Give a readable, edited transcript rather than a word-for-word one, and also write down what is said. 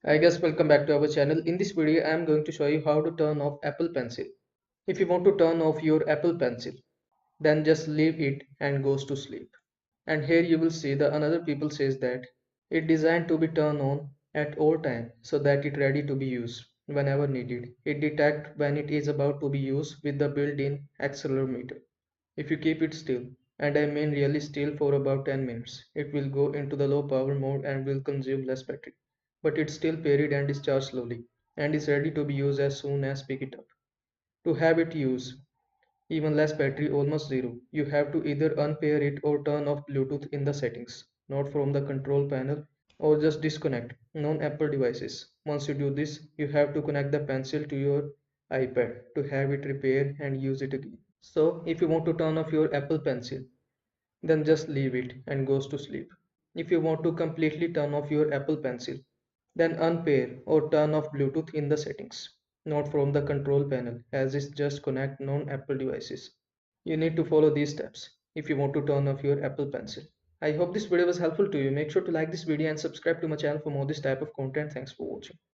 I guess welcome back to our channel. In this video, I am going to show you how to turn off Apple Pencil. If you want to turn off your Apple Pencil, then just leave it and goes to sleep. And here you will see the another people says that it designed to be turned on at all time so that it ready to be used whenever needed. It detect when it is about to be used with the built-in accelerometer. If you keep it still, and I mean really still for about 10 minutes, it will go into the low power mode and will consume less battery. But it's still paired and discharged slowly, and is ready to be used as soon as pick it up. To have it use even less battery, almost zero, you have to either unpair it or turn off Bluetooth in the settings, not from the control panel, or just disconnect non-Apple devices. Once you do this, you have to connect the pencil to your iPad to have it repair and use it again. So if you want to turn off your Apple Pencil, then just leave it and goes to sleep. If you want to completely turn off your Apple Pencil, then unpair or turn off Bluetooth in the settings, not from the control panel, as it just connect non-Apple devices. You need to follow these steps if you want to turn off your Apple Pencil. I hope this video was helpful to you. Make sure to like this video and subscribe to my channel for more this type of content. Thanks for watching.